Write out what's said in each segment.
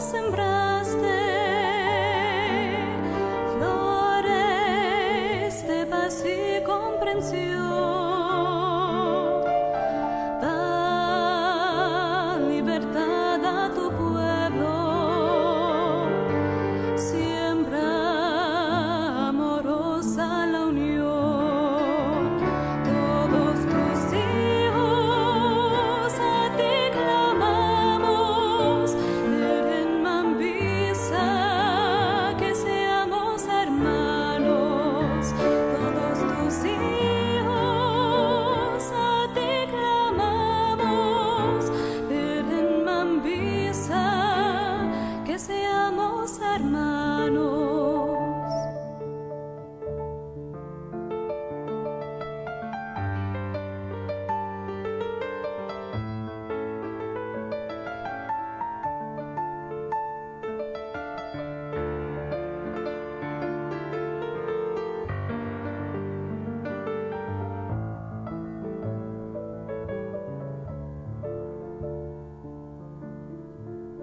sembraste flores de paz y comprensión. Da libertad a tu pueblo, siembra amorosa la unión. Todos tus hijos a ti clamamos, Eren Mambisa, que seamos hermanos. Todos tus hijos a ti clamamos, Eren Mambisa, que seamos hermanos.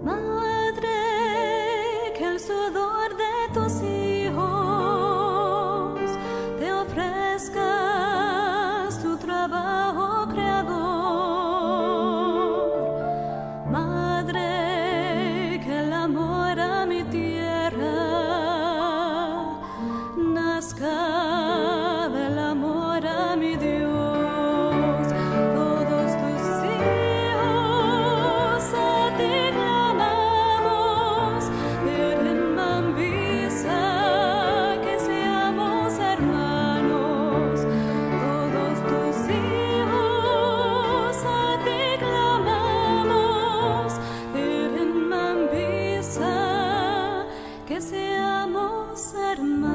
Madre, que el sudor de tus hijos te ofrezcas tu trabajo creador. Madre, que el amor a mi tierra nazca del amor a mi Dios. Todos tus hijos a ti clamamos, Eren Mambisa, que seamos hermanos. Todos tus hijos a ti clamamos, Eren Mambisa, que seamos hermanos.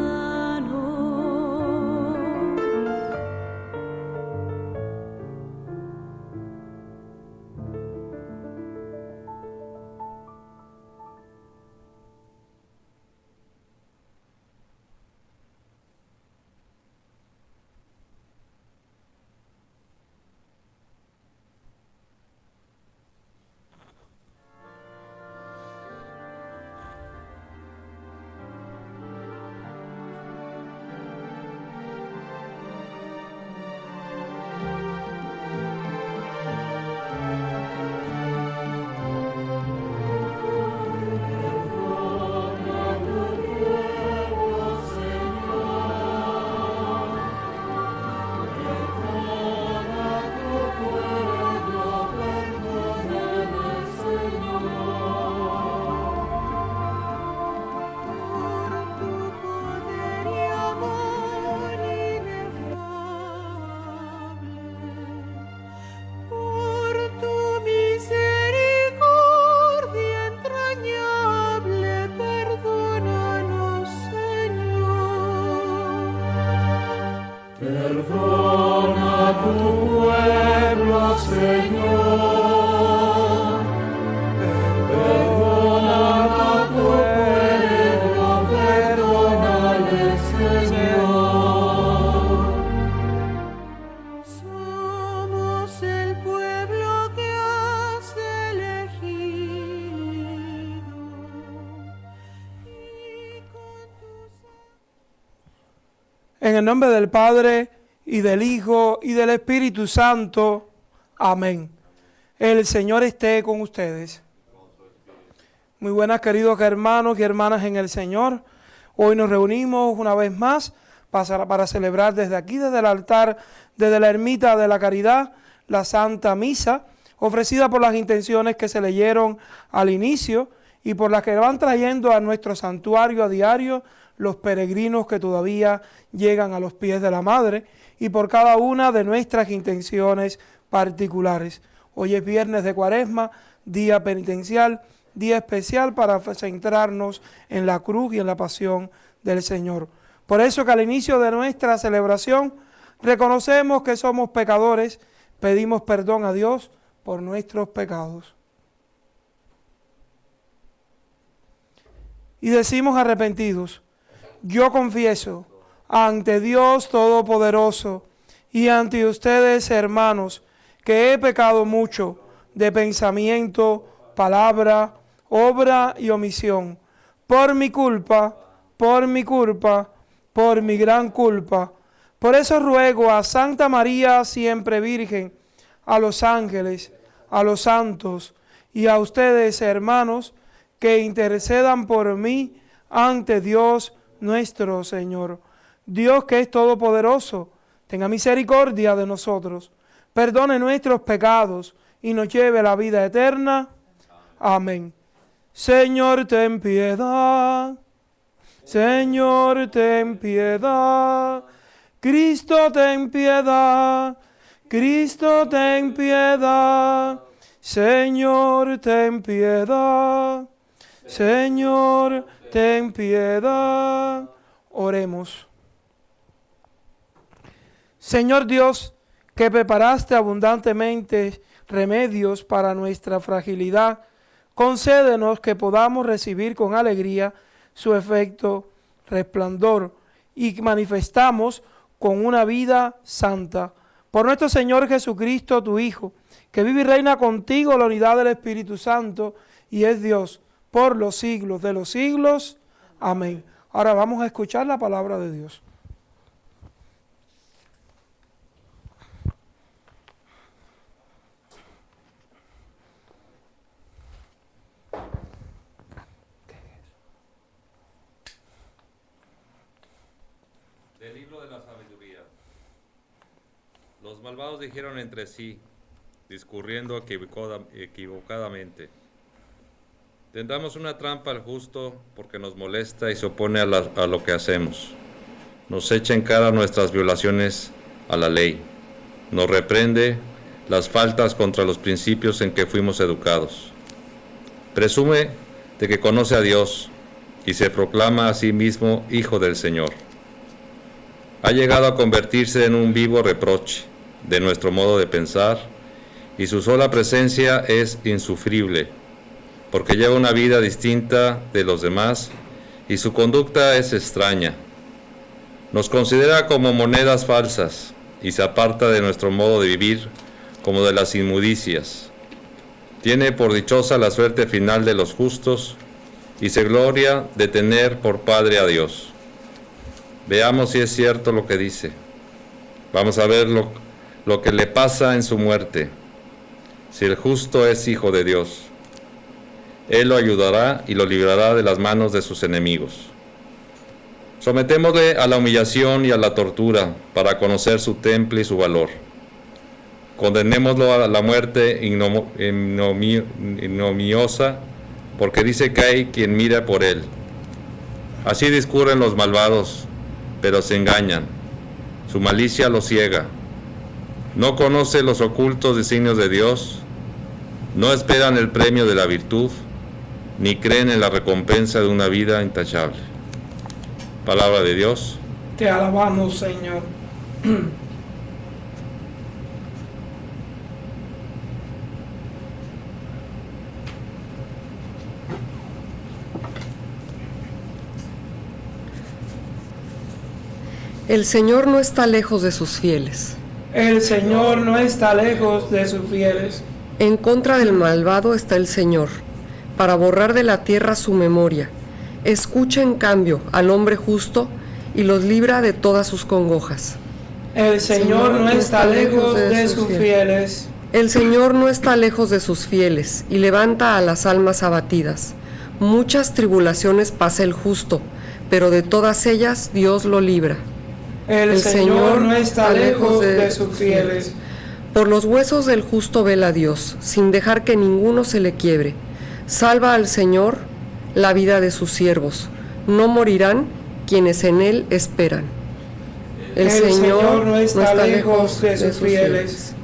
Por tu misericordia entrañable, perdónanos, Señor. Perdona a tu pueblo, Señor. Perdona a tu pueblo, perdónale, Señor. Somos el pueblo que has elegido, y con tus... En el nombre del Padre, y del Hijo, y del Espíritu Santo. Amén. El Señor esté con ustedes. Muy buenas, queridos hermanos y hermanas en el Señor. Hoy nos reunimos una vez más para celebrar desde aquí, desde el altar, desde la ermita de la Caridad, la Santa Misa, ofrecida por las intenciones que se leyeron al inicio y por las que van trayendo a nuestro santuario a diario los peregrinos que todavía llegan a los pies de la Madre, y por cada una de nuestras intenciones particulares. Hoy es viernes de Cuaresma, día penitencial, día especial para centrarnos en la cruz y en la pasión del Señor. Por eso que al inicio de nuestra celebración reconocemos que somos pecadores, pedimos perdón a Dios por nuestros pecados. Y decimos arrepentidos: yo confieso ante Dios Todopoderoso y ante ustedes, hermanos, que he pecado mucho de pensamiento, palabra, obra y omisión, por mi culpa, por mi culpa, por mi gran culpa. Por eso ruego a Santa María, siempre Virgen, a los ángeles, a los santos y a ustedes, hermanos, que intercedan por mí ante Dios nuestro Señor. Dios, que es todopoderoso, tenga misericordia de nosotros, perdone nuestros pecados y nos lleve a la vida eterna. Amén. Señor, ten piedad. Señor, ten piedad. Cristo, ten piedad. Cristo, ten piedad. Señor, ten piedad. Señor, ten piedad. Oremos. Señor Dios, que preparaste abundantemente remedios para nuestra fragilidad, concédenos que podamos recibir con alegría su efecto resplandor y manifestamos con una vida santa. Por nuestro Señor Jesucristo, tu Hijo, que vive y reina contigo en la unidad del Espíritu Santo y es Dios por los siglos de los siglos. Amén. Ahora vamos a escuchar la palabra de Dios. Del libro de la sabiduría. Los malvados dijeron entre sí, discurriendo equivocadamente: tendamos una trampa al justo porque nos molesta y se opone a lo que hacemos. Nos echa en cara nuestras violaciones a la ley. Nos reprende las faltas contra los principios en que fuimos educados. Presume de que conoce a Dios y se proclama a sí mismo hijo del Señor. Ha llegado a convertirse en un vivo reproche de nuestro modo de pensar y su sola presencia es insufrible, porque lleva una vida distinta de los demás y su conducta es extraña. Nos considera como monedas falsas y se aparta de nuestro modo de vivir como de las inmundicias. Tiene por dichosa la suerte final de los justos y se gloria de tener por Padre a Dios. Veamos si es cierto lo que dice. Vamos a ver lo que le pasa en su muerte. Si el justo es hijo de Dios, Él lo ayudará y lo librará de las manos de sus enemigos. Sometémosle a la humillación y a la tortura para conocer su temple y su valor. Condenémoslo a la muerte ignominiosa, porque dice que hay quien mira por él. Así discurren los malvados, pero se engañan. Su malicia los ciega. No conoce los ocultos designios de Dios, no esperan el premio de la virtud, ni creen en la recompensa de una vida intachable. Palabra de Dios. Te alabamos, Señor. El Señor no está lejos de sus fieles. El Señor no está lejos de sus fieles. En contra del malvado está el Señor, para borrar de la tierra su memoria. Escucha en cambio al hombre justo y los libra de todas sus congojas. El Señor no está lejos de sus fieles. El Señor no está lejos de sus fieles y levanta a las almas abatidas. Muchas tribulaciones pasa el justo, pero de todas ellas Dios lo libra. El Señor no está lejos de sus fieles. Por los huesos del justo vela Dios, sin dejar que ninguno se le quiebre. Salva al Señor la vida de sus siervos. No morirán quienes en Él esperan. El Señor no está lejos de sus fieles.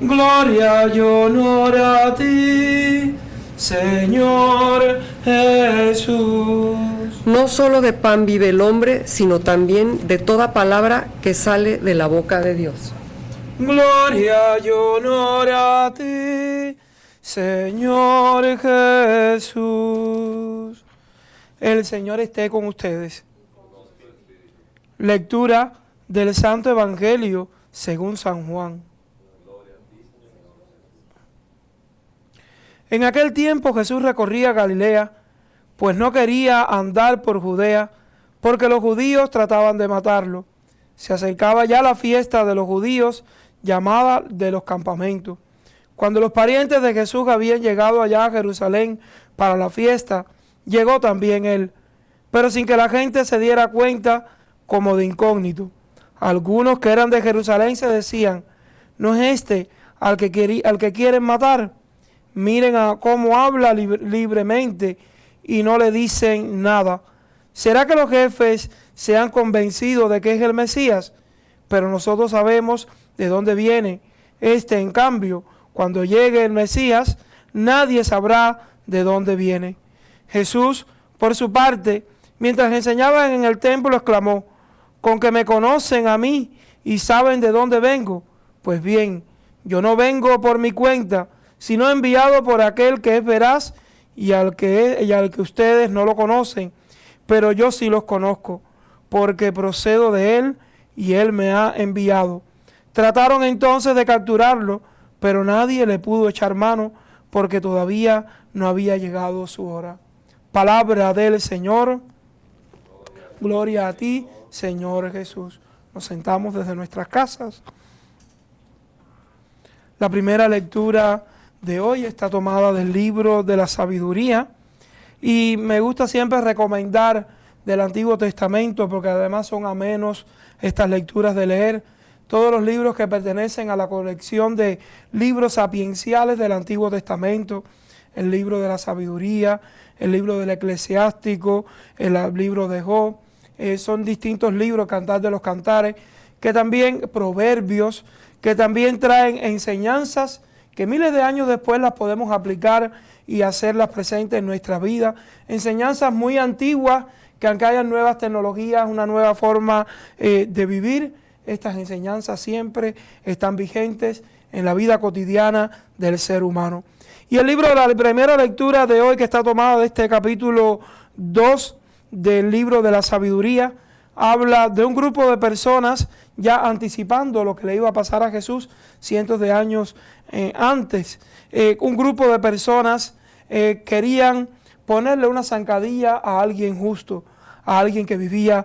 Gloria y honor a ti, Señor Jesús. No solo de pan vive el hombre, sino también de toda palabra que sale de la boca de Dios. Gloria y honor a ti, Señor Jesús. El Señor esté con ustedes. Lectura del Santo Evangelio según San Juan. En aquel tiempo Jesús recorría Galilea, pues no quería andar por Judea, porque los judíos trataban de matarlo. Se acercaba ya la fiesta de los judíos, llamada de los campamentos. Cuando los parientes de Jesús habían llegado allá a Jerusalén para la fiesta, llegó también él, pero sin que la gente se diera cuenta, como de incógnito. Algunos que eran de Jerusalén se decían: ¿no es este al que quieren matar? Miren cómo habla libremente y no le dicen nada. ¿Será que los jefes se han convencido de que es el Mesías? Pero nosotros sabemos de dónde viene. En cambio, cuando llegue el Mesías, nadie sabrá de dónde viene. Jesús, por su parte, mientras enseñaba en el templo, exclamó: ¿con que me conocen a mí y saben de dónde vengo? Pues bien, yo no vengo por mi cuenta, sino enviado por aquel que es veraz y al que ustedes no lo conocen, pero yo sí los conozco, porque procedo de él y él me ha enviado. Trataron entonces de capturarlo, pero nadie le pudo echar mano, porque todavía no había llegado su hora. Palabra del Señor. Gloria a ti, Señor Jesús. Nos sentamos desde nuestras casas. La primera lectura de hoy está tomada del libro de la sabiduría, y me gusta siempre recomendar del Antiguo Testamento, porque además son amenos estas lecturas de leer todos los libros que pertenecen a la colección de libros sapienciales del Antiguo Testamento: el libro de la sabiduría, el libro del Eclesiástico, el libro de Job. Son distintos libros, Cantar de los Cantares, que también Proverbios, que también traen enseñanzas que miles de años después las podemos aplicar y hacerlas presentes en nuestra vida. Enseñanzas muy antiguas, que aunque hayan nuevas tecnologías, una nueva forma de vivir, estas enseñanzas siempre están vigentes en la vida cotidiana del ser humano. Y el libro de la primera lectura de hoy, que está tomada de este capítulo 2 del libro de la sabiduría, habla de un grupo de personas ya anticipando lo que le iba a pasar a Jesús cientos de años antes. Un grupo de personas querían ponerle una zancadilla a alguien justo, a alguien que vivía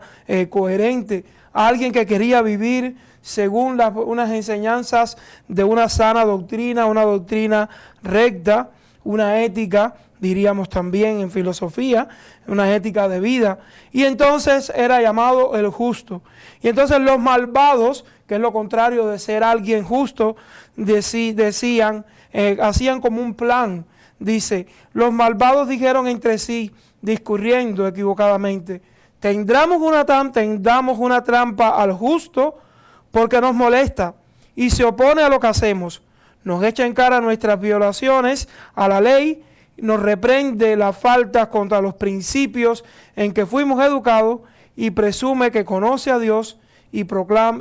coherente, a alguien que quería vivir según unas enseñanzas de una sana doctrina, una doctrina recta, una ética, diríamos también en filosofía, una ética de vida. Y entonces era llamado el justo. Y entonces los malvados, que es lo contrario de ser alguien justo, decían, hacían como un plan. Dice: los malvados dijeron entre sí, discurriendo equivocadamente: tendamos una trampa al justo, porque nos molesta y se opone a lo que hacemos. Nos echa en cara nuestras violaciones a la ley, nos reprende las faltas contra los principios en que fuimos educados, y presume que conoce a Dios y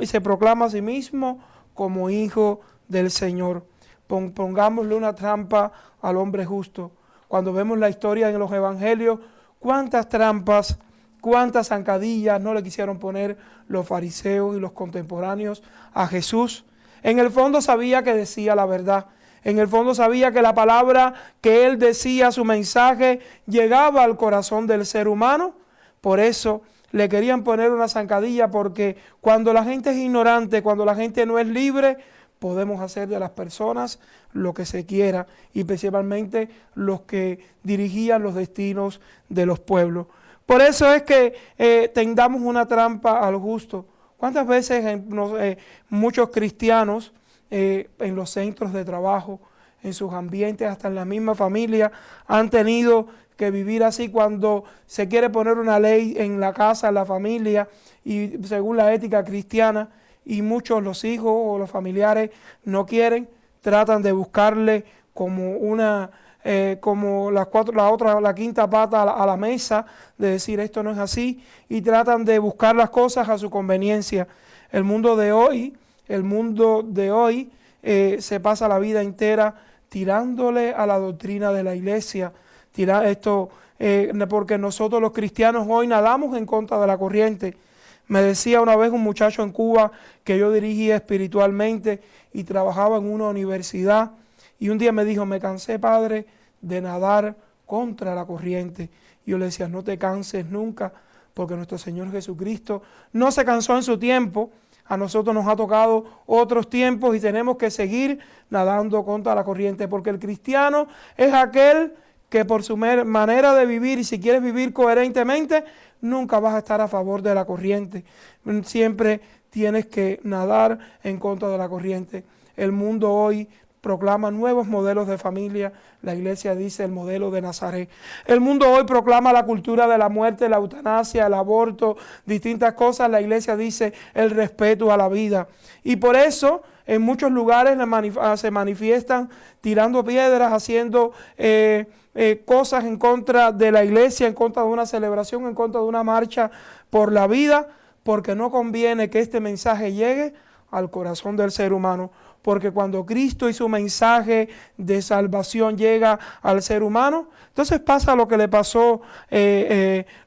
se proclama a sí mismo como hijo del Señor. Pongámosle una trampa al hombre justo. Cuando vemos la historia en los evangelios, cuántas trampas, cuántas zancadillas no le quisieron poner los fariseos y los contemporáneos a Jesús. En el fondo sabía que decía la verdad. En el fondo sabía que la palabra que él decía, su mensaje, llegaba al corazón del ser humano. Por eso le querían poner una zancadilla, porque cuando la gente es ignorante, cuando la gente no es libre, podemos hacer de las personas lo que se quiera, y principalmente los que dirigían los destinos de los pueblos. Por eso es que tendamos una trampa al justo. ¿Cuántas veces muchos cristianos en los centros de trabajo, en sus ambientes, hasta en la misma familia, han tenido que vivir así cuando se quiere poner una ley en la casa, en la familia, y según la ética cristiana, y muchos, los hijos o los familiares, no quieren, tratan de buscarle como la quinta pata a la mesa, de decir esto no es así, y tratan de buscar las cosas a su conveniencia. El mundo de hoy se pasa la vida entera tirándole a la doctrina de la iglesia, porque nosotros los cristianos hoy nadamos en contra de la corriente. Me decía una vez un muchacho en Cuba que yo dirigía espiritualmente y trabajaba en una universidad, y un día me dijo: me cansé, padre, de nadar contra la corriente. Y yo le decía, no te canses nunca, porque nuestro Señor Jesucristo no se cansó en su tiempo. A nosotros nos ha tocado otros tiempos y tenemos que seguir nadando contra la corriente, porque el cristiano es aquel que por su manera de vivir, y si quieres vivir coherentemente, nunca vas a estar a favor de la corriente. Siempre tienes que nadar en contra de la corriente. El mundo hoy proclama nuevos modelos de familia. La iglesia dice el modelo de Nazaret. El mundo hoy proclama la cultura de la muerte, la eutanasia, el aborto, distintas cosas. La iglesia dice el respeto a la vida. Y por eso en muchos lugares se manifiestan tirando piedras, haciendo cosas en contra de la iglesia, en contra de una celebración, en contra de una marcha por la vida, porque no conviene que este mensaje llegue al corazón del ser humano. Porque cuando Cristo y su mensaje de salvación llega al ser humano, entonces pasa lo que le pasó,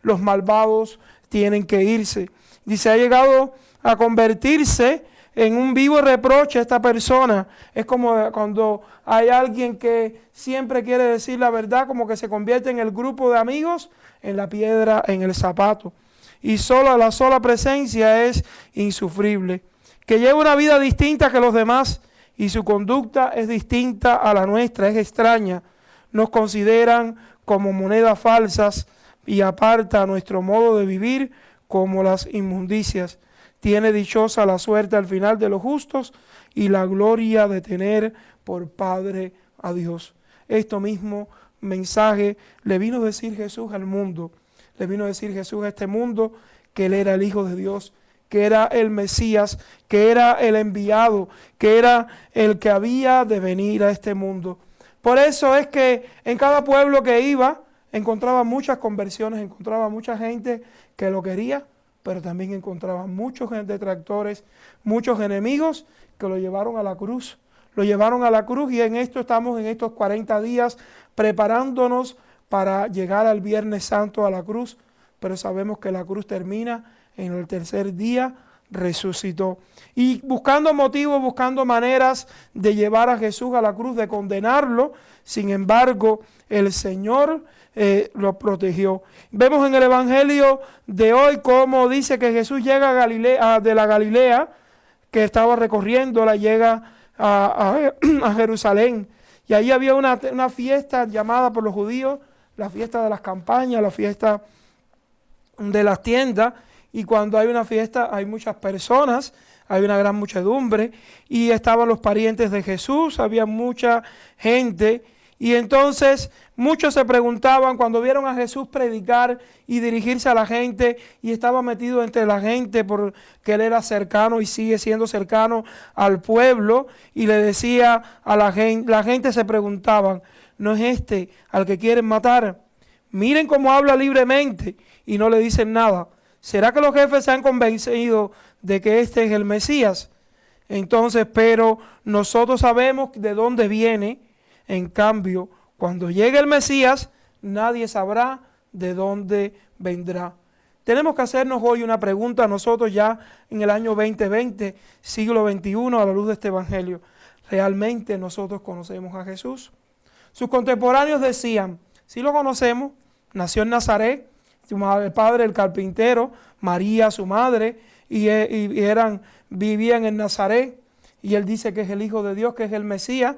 los malvados tienen que irse. Dice, ha llegado a convertirse en un vivo reproche a esta persona. Es como cuando hay alguien que siempre quiere decir la verdad, como que se convierte en el grupo de amigos, en la piedra, en el zapato. Y la sola presencia es insufrible. Que lleva una vida distinta que los demás y su conducta es distinta a la nuestra, es extraña. Nos consideran como monedas falsas y aparta nuestro modo de vivir como las inmundicias. Tiene dichosa la suerte al final de los justos y la gloria de tener por Padre a Dios. Esto mismo mensaje le vino a decir Jesús al mundo. Le vino a decir Jesús a este mundo que Él era el Hijo de Dios, que era el Mesías, que era el enviado, que era el que había de venir a este mundo. Por eso es que en cada pueblo que iba encontraba muchas conversiones, encontraba mucha gente que lo quería, pero también encontraba muchos detractores, muchos enemigos que lo llevaron a la cruz. Lo llevaron a la cruz y en esto estamos en estos 40 días preparándonos para llegar al Viernes Santo a la cruz, pero sabemos que la cruz termina en el tercer día, resucitó. Y buscando motivos, buscando maneras de llevar a Jesús a la cruz, de condenarlo, sin embargo, el Señor lo protegió. Vemos en el Evangelio de hoy cómo dice que Jesús llega a Galilea, de la Galilea, que estaba recorriéndola, llega a Jerusalén. Y ahí había una fiesta llamada por los judíos, la fiesta de las campañas, la fiesta de las tiendas. Y cuando hay una fiesta hay muchas personas, hay una gran muchedumbre, y estaban los parientes de Jesús, había mucha gente. Y entonces muchos se preguntaban cuando vieron a Jesús predicar y dirigirse a la gente, y estaba metido entre la gente porque Él era cercano y sigue siendo cercano al pueblo, y le decía a la gente se preguntaban, ¿no es este al que quieren matar? Miren cómo habla libremente y no le dicen nada. ¿Será que los jefes se han convencido de que este es el Mesías? Entonces, pero nosotros sabemos de dónde viene. En cambio, cuando llegue el Mesías, nadie sabrá de dónde vendrá. Tenemos que hacernos hoy una pregunta nosotros ya en el año 2020, siglo XXI, a la luz de este Evangelio. ¿Realmente nosotros conocemos a Jesús? Sus contemporáneos decían, sí lo conocemos, nació en Nazaret, el padre el carpintero, María su madre, y vivían en Nazaret, y él dice que es el Hijo de Dios, que es el Mesías,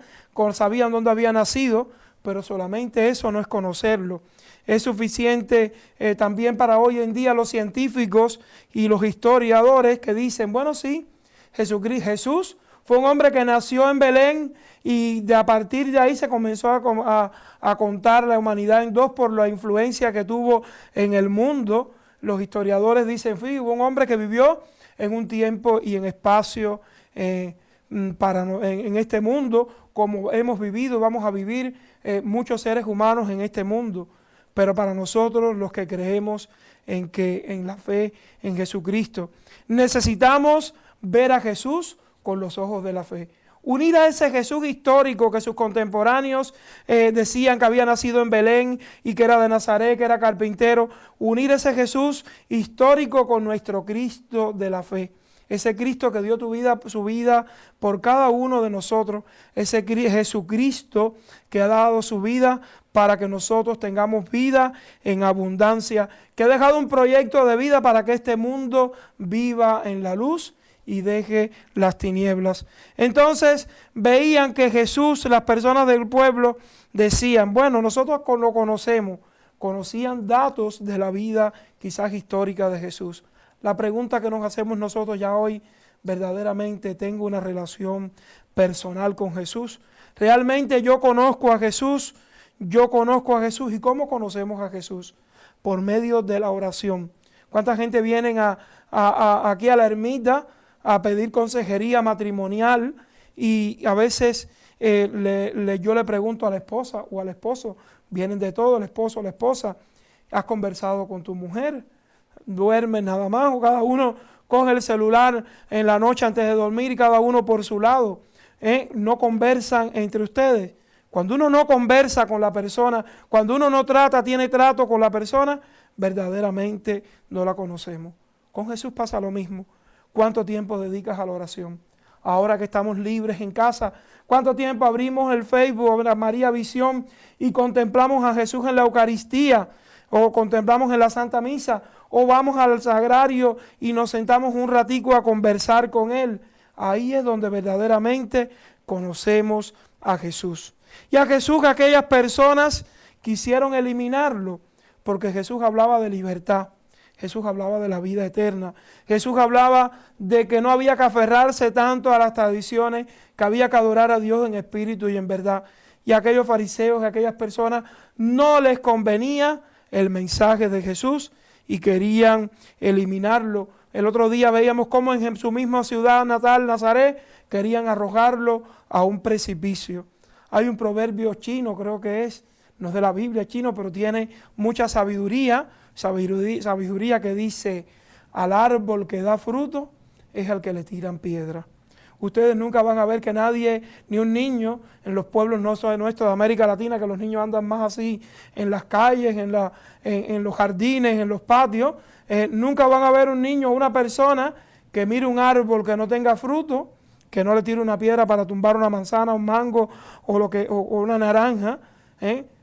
sabían dónde había nacido, pero solamente eso no es conocerlo. Es suficiente también para hoy en día los científicos y los historiadores que dicen, bueno sí, Jesús fue un hombre que nació en Belén y a partir de ahí se comenzó a contar la humanidad en dos por la influencia que tuvo en el mundo. Los historiadores dicen, hubo un hombre que vivió en un tiempo y en espacio en este mundo, como hemos vivido, vamos a vivir muchos seres humanos en este mundo. Pero para nosotros, los que creemos en la fe en Jesucristo, necesitamos ver a Jesús con los ojos de la fe. Unir a ese Jesús histórico que sus contemporáneos decían que había nacido en Belén y que era de Nazaret, que era carpintero, unir ese Jesús histórico con nuestro Cristo de la fe. ese Cristo que dio su vida por cada uno de nosotros, ese Jesucristo que ha dado su vida para que nosotros tengamos vida en abundancia, que ha dejado un proyecto de vida para que este mundo viva en la luz y deje las tinieblas. Entonces veían que Jesús, las personas del pueblo decían, bueno, nosotros lo conocemos, conocían datos de la vida quizás histórica de Jesús. La pregunta que nos hacemos nosotros ya hoy, verdaderamente tengo una relación personal con Jesús. Realmente yo conozco a Jesús. ¿Y cómo conocemos a Jesús? Por medio de la oración. ¿Cuánta gente vienen aquí a la ermita a pedir consejería matrimonial? Y a veces yo le pregunto a la esposa o al esposo, vienen de todo, el esposo o la esposa, ¿has conversado con tu mujer? ¿Duermen nada más o cada uno coge el celular en la noche antes de dormir y cada uno por su lado? No conversan entre ustedes. Cuando uno no conversa con la persona, cuando uno no tiene trato con la persona, verdaderamente no la conocemos. Con Jesús pasa lo mismo. ¿Cuánto tiempo dedicas a la oración? Ahora que estamos libres en casa, ¿cuánto tiempo abrimos el Facebook, la María Visión, y contemplamos a Jesús en la Eucaristía, o contemplamos en la Santa Misa, o vamos al Sagrario y nos sentamos un ratico a conversar con Él? Ahí es donde verdaderamente conocemos a Jesús. Y a Jesús aquellas personas quisieron eliminarlo, porque Jesús hablaba de libertad. Jesús hablaba de la vida eterna. Jesús hablaba de que no había que aferrarse tanto a las tradiciones, que había que adorar a Dios en espíritu y en verdad. Y a aquellos fariseos, a aquellas personas, no les convenía el mensaje de Jesús y querían eliminarlo. El otro día veíamos cómo en su misma ciudad natal, Nazaret, querían arrojarlo a un precipicio. Hay un proverbio chino, creo que no es de la Biblia chino, pero tiene mucha sabiduría que dice, al árbol que da fruto es al que le tiran piedra. Ustedes nunca van a ver que nadie, ni un niño, en los pueblos nuestros de América Latina, que los niños andan más así en las calles, en los jardines, en los patios, nunca van a ver un niño o una persona que mire un árbol que no tenga fruto, que no le tire una piedra para tumbar una manzana, un mango o una naranja.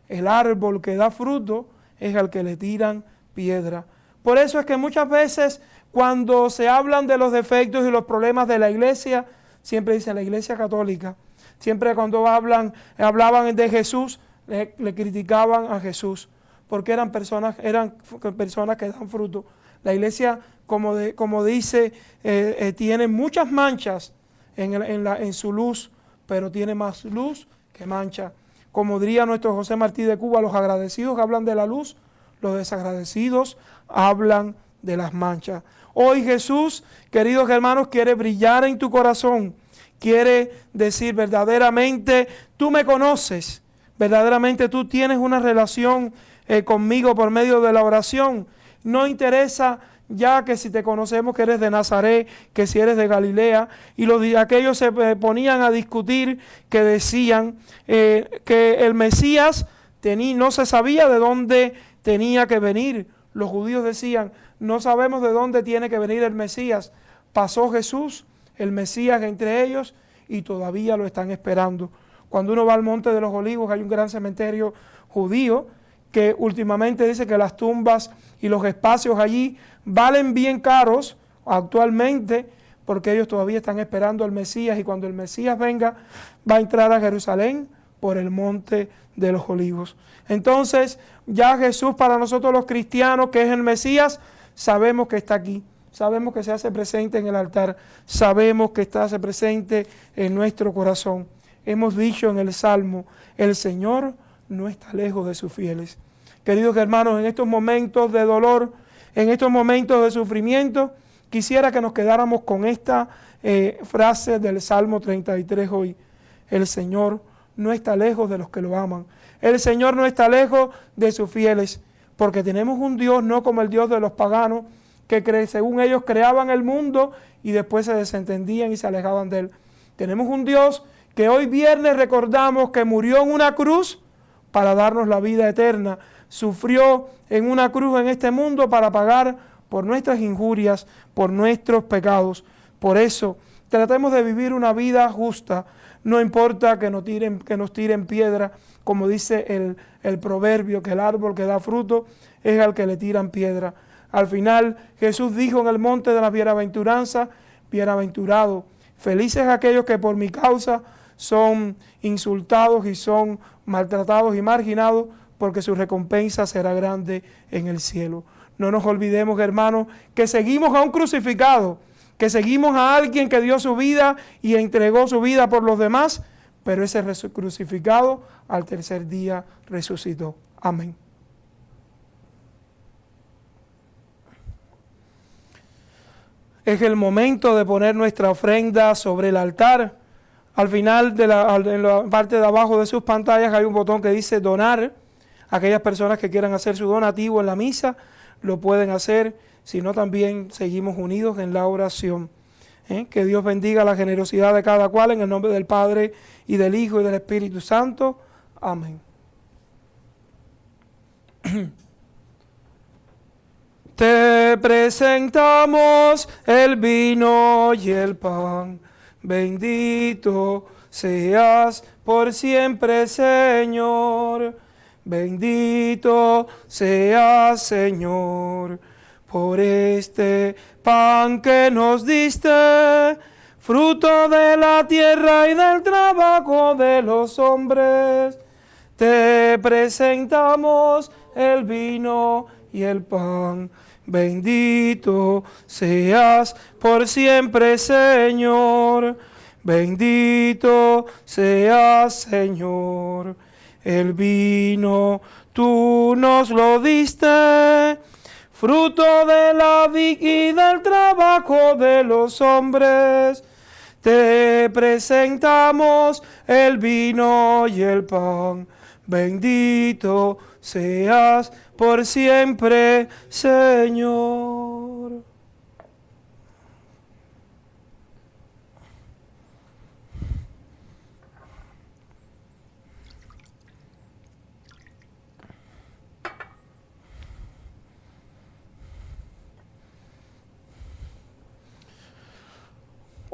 El árbol que da fruto es al que le tiran piedra. Por eso es que muchas veces cuando se hablan de los defectos y los problemas de la iglesia, siempre dicen la iglesia católica, siempre cuando hablaban de Jesús, le criticaban a Jesús, porque eran personas que dan fruto. La iglesia, como dice, tiene muchas manchas en su luz, pero tiene más luz que mancha. Como diría nuestro José Martí de Cuba, los agradecidos hablan de la luz, los desagradecidos hablan de las manchas. Hoy Jesús, queridos hermanos, quiere brillar en tu corazón, quiere decir verdaderamente, tú me conoces, verdaderamente tú tienes una relación conmigo por medio de la oración. No interesa ya que si te conocemos que eres de Nazaret, que si eres de Galilea, y aquellos se ponían a discutir, que decían que el Mesías no se sabía de dónde tenía que venir. Los judíos decían, no sabemos de dónde tiene que venir el Mesías. Pasó Jesús, el Mesías, entre ellos, y todavía lo están esperando. Cuando uno va al Monte de los Olivos, hay un gran cementerio judío, que últimamente dice que las tumbas y los espacios allí valen bien caros actualmente, porque ellos todavía están esperando al Mesías, y cuando el Mesías venga, va a entrar a Jerusalén por el Monte de los Olivos. Entonces, ya Jesús, para nosotros los cristianos, que es el Mesías, sabemos que está aquí, sabemos que se hace presente en el altar, sabemos que se hace presente en nuestro corazón. Hemos dicho en el Salmo, el Señor no está lejos de sus fieles. Queridos hermanos, en estos momentos de dolor, en estos momentos de sufrimiento, quisiera que nos quedáramos con esta frase del Salmo 33 hoy. El Señor no está lejos de los que lo aman. El Señor no está lejos de sus fieles, porque tenemos un Dios no como el Dios de los paganos, que según ellos creaban el mundo y después se desentendían y se alejaban de él. Tenemos un Dios que hoy viernes recordamos que murió en una cruz para darnos la vida eterna. Sufrió en una cruz en este mundo para pagar por nuestras injurias, por nuestros pecados. Por eso, tratemos de vivir una vida justa. No importa que nos tiren piedra, como dice el proverbio, que el árbol que da fruto es al que le tiran piedra. Al final, Jesús dijo en el monte de las bienaventuranzas, bienaventurados, felices aquellos que por mi causa son insultados y son maltratados y marginados, porque su recompensa será grande en el cielo. No nos olvidemos, hermanos, que seguimos a un crucificado, que seguimos a alguien que dio su vida y entregó su vida por los demás, pero ese crucificado al tercer día resucitó. Amén. Es el momento de poner nuestra ofrenda sobre el altar. Al final, en la parte de abajo de sus pantallas hay un botón que dice donar. Aquellas personas que quieran hacer su donativo en la misa lo pueden hacer, si no también seguimos unidos en la oración. Que Dios bendiga la generosidad de cada cual en el nombre del Padre y del Hijo y del Espíritu Santo. Amén. Te presentamos el vino y el pan. Bendito seas por siempre, Señor. Bendito seas, Señor, por este pan que nos diste, fruto de la tierra y del trabajo de los hombres. Te presentamos el vino y el pan. Bendito seas por siempre, Señor. Bendito seas, Señor. El vino tú nos lo diste, fruto de la vid y del trabajo de los hombres. Te presentamos el vino y el pan. Bendito seas por siempre, Señor.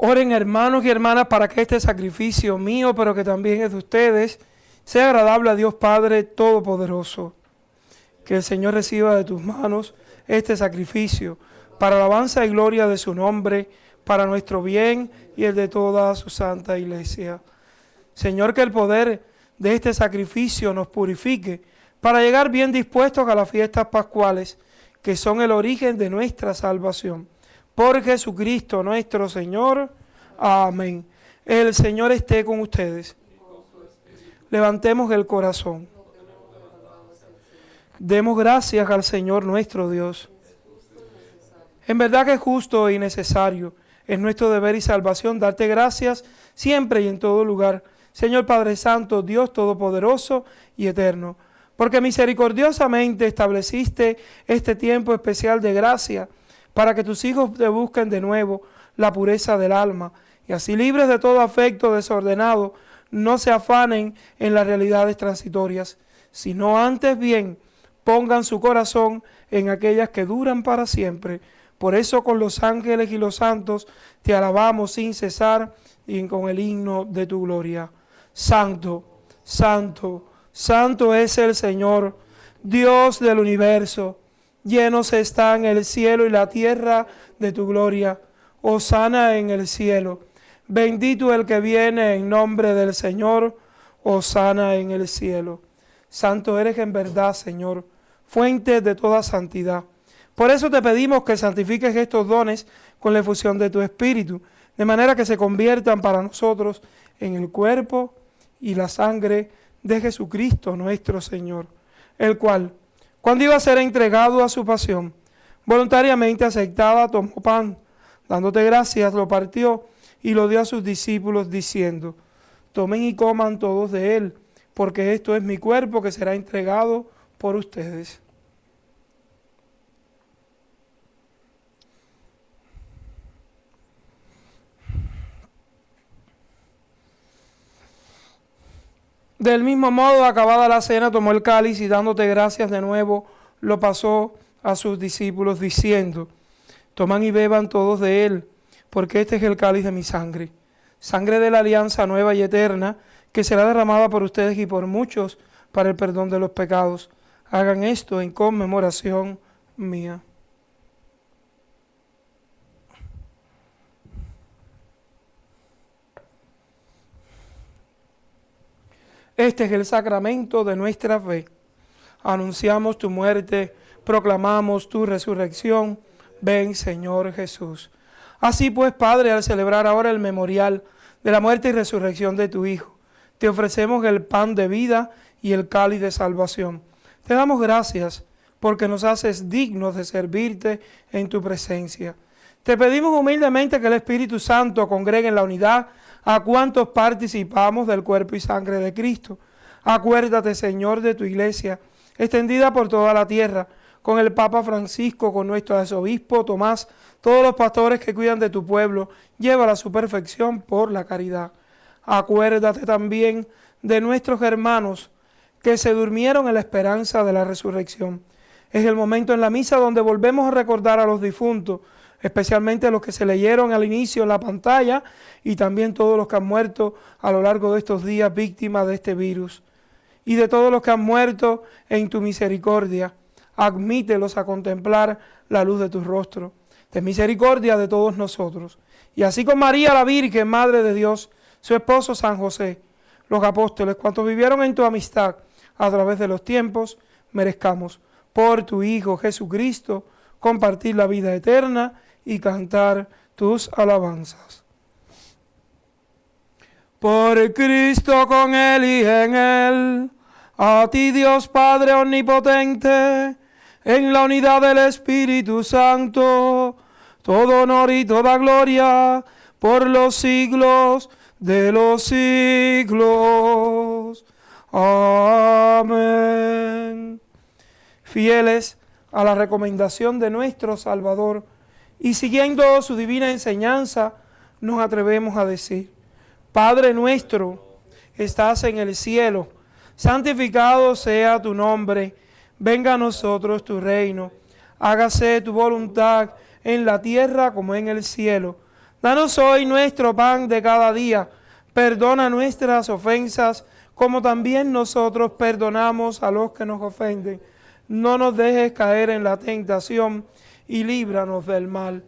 Oren, hermanos y hermanas, para que este sacrificio mío, pero que también es de ustedes, sea agradable a Dios Padre Todopoderoso. Que el Señor reciba de tus manos este sacrificio para alabanza y gloria de su nombre, para nuestro bien y el de toda su santa iglesia. Señor, que el poder de este sacrificio nos purifique para llegar bien dispuestos a las fiestas pascuales, que son el origen de nuestra salvación. Por Jesucristo nuestro Señor. Amén. El Señor esté con ustedes. Levantemos el corazón. Demos gracias al Señor nuestro Dios. En verdad que es justo y necesario, es nuestro deber y salvación darte gracias siempre y en todo lugar, Señor Padre Santo, Dios Todopoderoso y Eterno, porque misericordiosamente estableciste este tiempo especial de gracia para que tus hijos te busquen de nuevo la pureza del alma y así libres de todo afecto desordenado, no se afanen en las realidades transitorias, sino antes bien pongan su corazón en aquellas que duran para siempre. Por eso con los ángeles y los santos te alabamos sin cesar y con el himno de tu gloria. Santo, santo, santo es el Señor, Dios del universo. Llenos están el cielo y la tierra de tu gloria. Hosana en el cielo. Bendito el que viene en nombre del Señor. Hosana en el cielo. Santo eres en verdad, Señor, fuente de toda santidad. Por eso te pedimos que santifiques estos dones con la efusión de tu Espíritu, de manera que se conviertan para nosotros en el cuerpo y la sangre de Jesucristo nuestro Señor, el cual, cuando iba a ser entregado a su pasión, voluntariamente aceptada, tomó pan, dándote gracias, lo partió y lo dio a sus discípulos, diciendo: tomen y coman todos de él, porque esto es mi cuerpo que será entregado por ustedes. Del mismo modo, acabada la cena, tomó el cáliz y dándote gracias de nuevo, lo pasó a sus discípulos diciendo: toman y beban todos de él, porque este es el cáliz de mi sangre, sangre de la alianza nueva y eterna, que será derramada por ustedes y por muchos para el perdón de los pecados. Hagan esto en conmemoración mía. Este es el sacramento de nuestra fe. Anunciamos tu muerte, proclamamos tu resurrección. Ven, Señor Jesús. Así pues, Padre, al celebrar ahora el memorial de la muerte y resurrección de tu Hijo, te ofrecemos el pan de vida y el cáliz de salvación. Te damos gracias porque nos haces dignos de servirte en tu presencia. Te pedimos humildemente que el Espíritu Santo congregue en la unidad a cuantos participamos del cuerpo y sangre de Cristo. Acuérdate, Señor, de tu iglesia, extendida por toda la tierra, con el Papa Francisco, con nuestro arzobispo Tomás, todos los pastores que cuidan de tu pueblo, llévala a su perfección por la caridad. Acuérdate también de nuestros hermanos que se durmieron en la esperanza de la resurrección. Es el momento en la misa donde volvemos a recordar a los difuntos, especialmente los que se leyeron al inicio en la pantalla y también todos los que han muerto a lo largo de estos días víctimas de este virus. Y de todos los que han muerto en tu misericordia, admítelos a contemplar la luz de tu rostro. Ten misericordia de todos nosotros. Y así con María la Virgen, Madre de Dios, su esposo San José, los apóstoles, cuantos vivieron en tu amistad a través de los tiempos, merezcamos por tu Hijo Jesucristo compartir la vida eterna y cantar tus alabanzas. Por Cristo, con Él y en Él, a ti Dios Padre omnipotente, en la unidad del Espíritu Santo, todo honor y toda gloria por los siglos de los siglos. Amén. Fieles a la recomendación de nuestro Salvador y siguiendo su divina enseñanza, nos atrevemos a decir: Padre nuestro, estás en el cielo, santificado sea tu nombre, venga a nosotros tu reino, hágase tu voluntad en la tierra como en el cielo. Danos hoy nuestro pan de cada día, perdona nuestras ofensas, como también nosotros perdonamos a los que nos ofenden. No nos dejes caer en la tentación y líbranos del mal.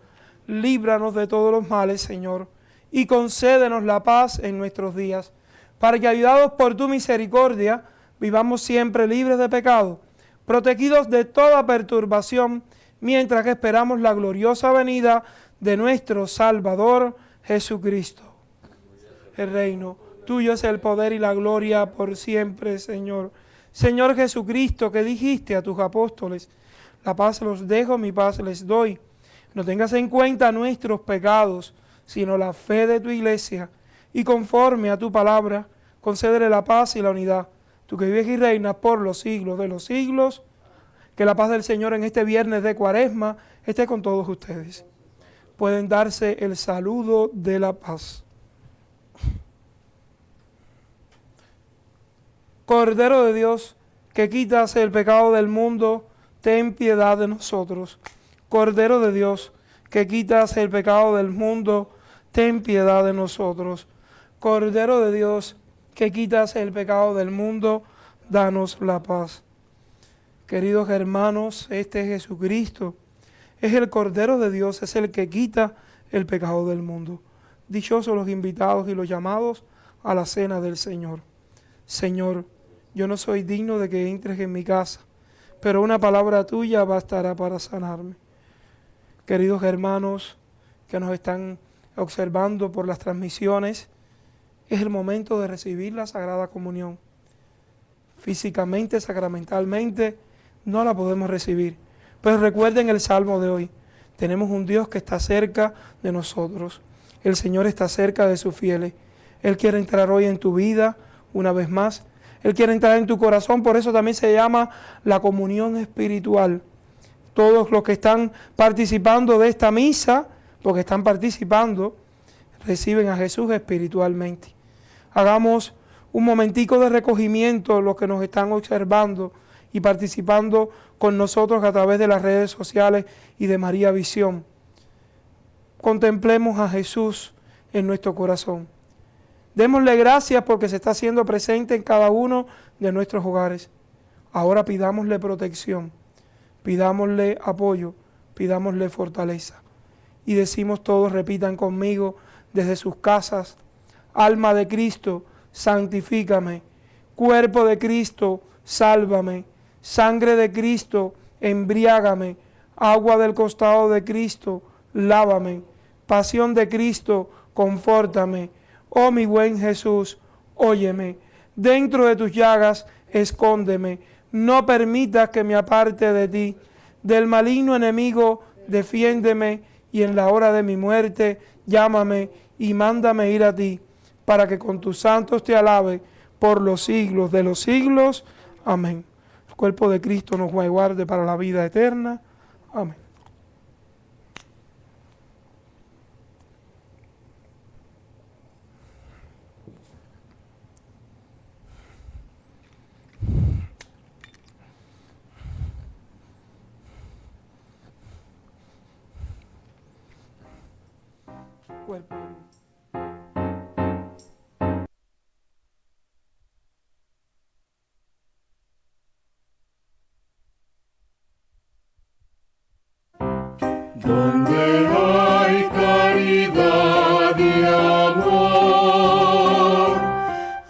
Líbranos de todos los males, Señor, y concédenos la paz en nuestros días, para que, ayudados por tu misericordia, vivamos siempre libres de pecado, protegidos de toda perturbación, mientras que esperamos la gloriosa venida de nuestro Salvador Jesucristo. El reino tuyo es el poder y la gloria por siempre, Señor. Señor Jesucristo, que dijiste a tus apóstoles: la paz los dejo, mi paz les doy. No tengas en cuenta nuestros pecados, sino la fe de tu iglesia, y conforme a tu palabra, concédele la paz y la unidad. Tú que vives y reinas por los siglos de los siglos, que la paz del Señor en este viernes de Cuaresma esté con todos ustedes. Pueden darse el saludo de la paz. Cordero de Dios, que quitas el pecado del mundo, ten piedad de nosotros. Cordero de Dios, que quitas el pecado del mundo, ten piedad de nosotros. Cordero de Dios, que quitas el pecado del mundo, danos la paz. Queridos hermanos, este es Jesucristo, es el Cordero de Dios, es el que quita el pecado del mundo. Dichosos los invitados y los llamados a la cena del Señor. Señor, yo no soy digno de que entres en mi casa, pero una palabra tuya bastará para sanarme. Queridos hermanos que nos están observando por las transmisiones, es el momento de recibir la Sagrada Comunión. Físicamente, sacramentalmente, no la podemos recibir. Pero recuerden el salmo de hoy. Tenemos un Dios que está cerca de nosotros. El Señor está cerca de sus fieles. Él quiere entrar hoy en tu vida una vez más. Él quiere entrar en tu corazón, por eso también se llama la comunión espiritual. Todos los que están participando de esta misa, porque están participando, reciben a Jesús espiritualmente. Hagamos un momentico de recogimiento los que nos están observando y participando con nosotros a través de las redes sociales y de María Visión. contemplemos a Jesús en nuestro corazón. Démosle gracias porque se está haciendo presente en cada uno de nuestros hogares. Ahora pidámosle protección, pidámosle apoyo, pidámosle fortaleza. Y decimos todos, repitan conmigo desde sus casas: alma de Cristo, santifícame; cuerpo de Cristo, sálvame; sangre de Cristo, embriágame; agua del costado de Cristo, lávame; pasión de Cristo, confórtame. Oh mi buen Jesús, óyeme; dentro de tus llagas, escóndeme; no permitas que me aparte de ti. Del maligno enemigo, defiéndeme, y en la hora de mi muerte, llámame y mándame ir a ti, para que con tus santos te alabe por los siglos de los siglos. Amén. El cuerpo de Cristo nos guarde para la vida eterna. Amén. Cuerpo. Donde hay caridad y amor,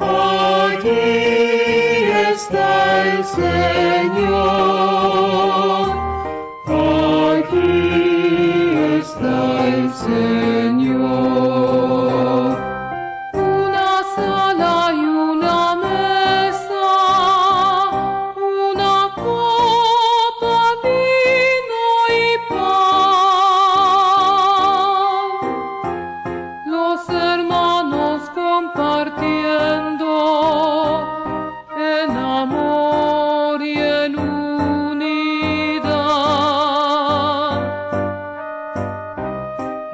allí está el Señor. Allí está el Señor. Una sala y una mesa, una copa, vino y pan. Los hermanos compartiendo en amor y en unidad.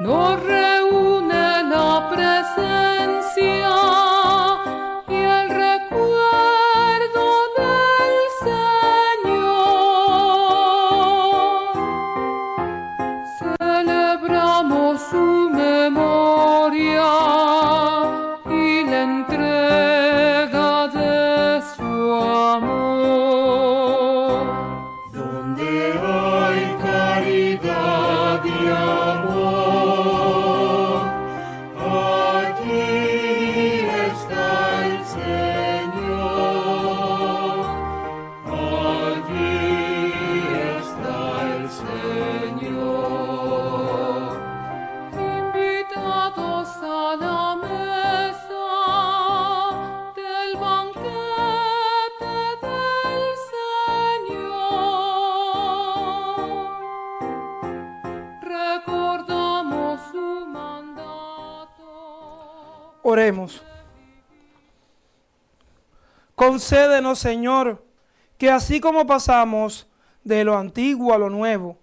Nos reúne la presencia y el recuerdo del Señor. Celebramos su memoria y la entrega de su amor. Donde hay caridad y amor, allí está el Señor. Allí está el Señor. Invitados a la mesa del banquete del Señor, recordamos su mandato. Oremos. Concédenos, Señor, que así como pasamos de lo antiguo a lo nuevo,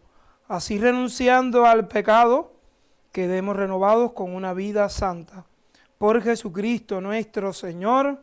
así renunciando al pecado, quedemos renovados con una vida santa. Por Jesucristo nuestro Señor.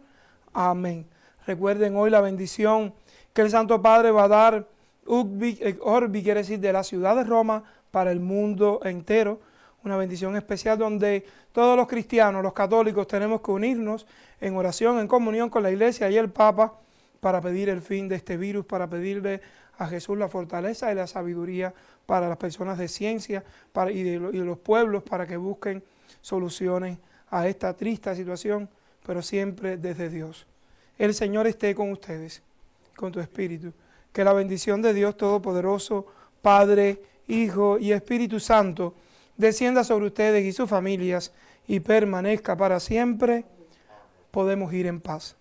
Amén. Recuerden hoy la bendición que el Santo Padre va a dar, Orbi, quiere decir de la ciudad de Roma, para el mundo entero. Una bendición especial donde todos los cristianos, los católicos, tenemos que unirnos en oración, en comunión con la Iglesia y el Papa para pedir el fin de este virus, para pedirle a Jesús la fortaleza y la sabiduría para las personas de ciencia y de los pueblos, para que busquen soluciones a esta triste situación, pero siempre desde Dios. El Señor esté con ustedes, con tu espíritu. Que la bendición de Dios Todopoderoso, Padre, Hijo y Espíritu Santo, descienda sobre ustedes y sus familias y permanezca para siempre. Podemos ir en paz.